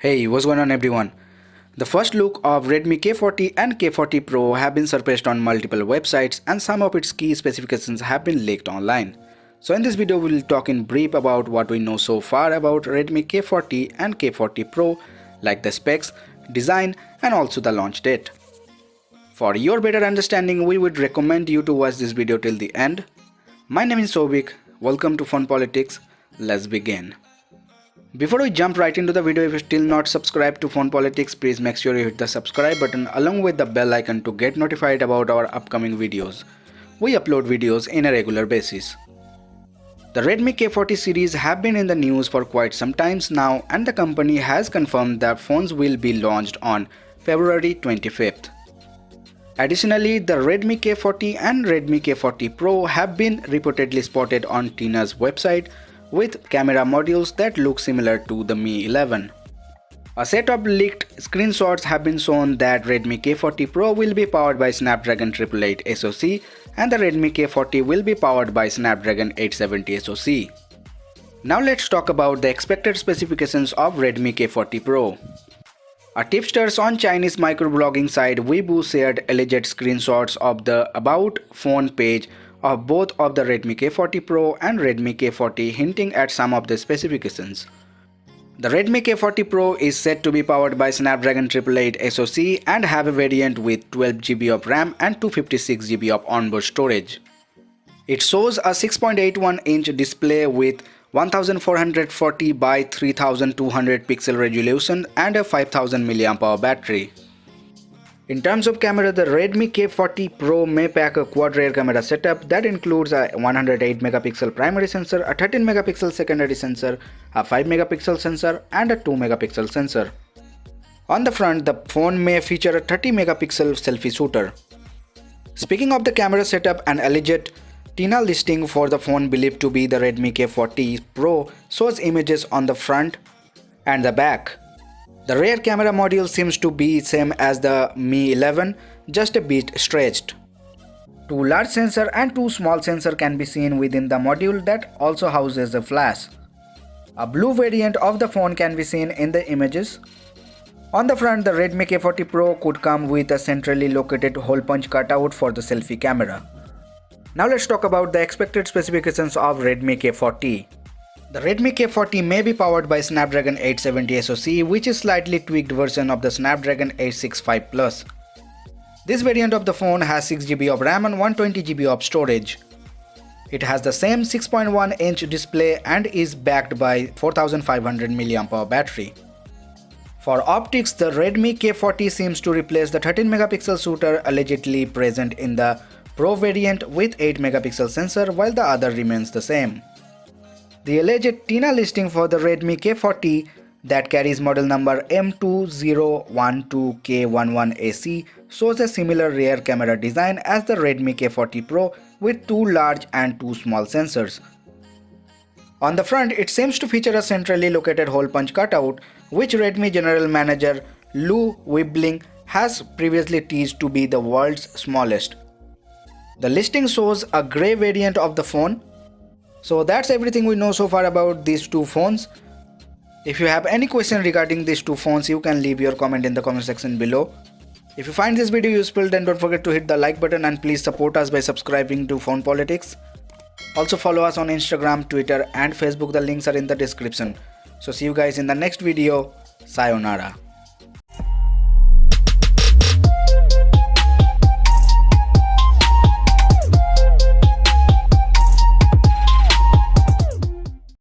Hey, what's going on everyone? The first look of Redmi K40 and K40 Pro have been surfaced on multiple websites and some of its key specifications have been leaked online. So in this video we will talk in brief about what we know so far about Redmi K40 and K40 Pro, like the specs, design and also the launch date. For your better understanding, we would recommend you to watch this video till the end. My name is Sobik. Welcome to Phone Politics. Let's begin. Before we jump right into the video, if you still not subscribed to Phone Politics, please make sure you hit the subscribe button along with the bell icon to get notified about our upcoming videos. We upload videos in a regular basis. The Redmi K40 series have been in the news for quite some time now, and the company has confirmed that phones will be launched on February 25th. Additionally, the Redmi K40 and Redmi K40 Pro have been reportedly spotted on Tina's website with camera modules that look similar to the Mi 11. A set of leaked screenshots have been shown that Redmi K40 Pro will be powered by Snapdragon 888 SoC and the Redmi K40 will be powered by Snapdragon 870 SoC. Now let's talk about the expected specifications of Redmi K40 Pro. A tipsters on Chinese microblogging site Weibo shared alleged screenshots of the About phone page of both of the Redmi K40 Pro and Redmi K40, hinting at some of the specifications. The Redmi K40 Pro is said to be powered by Snapdragon 888 SoC and have a variant with 12GB of RAM and 256GB of onboard storage. It shows a 6.81-inch display with 1440 by 3200 pixel resolution and a 5000 mAh battery. In terms of camera, the Redmi K40 Pro may pack a quad rear camera setup that includes a 108 megapixel primary sensor, a 13 megapixel secondary sensor, a 5 megapixel sensor and a 2 megapixel sensor. On the front, the phone may feature a 30 megapixel selfie shooter. Speaking of the camera setup, an alleged Tina listing for the phone believed to be the Redmi K40 Pro shows images on the front and the back. The rear camera module seems to be same as the Mi 11, just a bit stretched. Two large sensor and two small sensor can be seen within the module that also houses a flash. A blue variant of the phone can be seen in the images. On the front, the Redmi K40 Pro could come with a centrally located hole punch cutout for the selfie camera. Now let's talk about the expected specifications of Redmi K40. The Redmi K40 may be powered by Snapdragon 870 SoC, which is slightly tweaked version of the Snapdragon 865 Plus. This variant of the phone has 6GB of RAM and 120GB of storage. It has the same 6.1-inch display and is backed by 4500 mAh battery. For optics, the Redmi K40 seems to replace the 13 megapixel shooter allegedly present in the Pro variant with 8 megapixel sensor, while the other remains the same. The alleged Tina listing for the Redmi K40 that carries model number M2012K11AC shows a similar rear camera design as the Redmi K40 Pro with two large and two small sensors. On the front, it seems to feature a centrally located hole punch cutout, which Redmi General Manager Lou Weibling has previously teased to be the world's smallest. The listing shows a grey variant of the phone. So that's everything we know so far about these two phones. If you have any question regarding these two phones, you can leave your comment in the comment section below. If you find this video useful, then don't forget to hit the like button and please support us by subscribing to Phone Politics. Also follow us on Instagram, Twitter and Facebook. The links are in the description. So see you guys in the next video. Sayonara.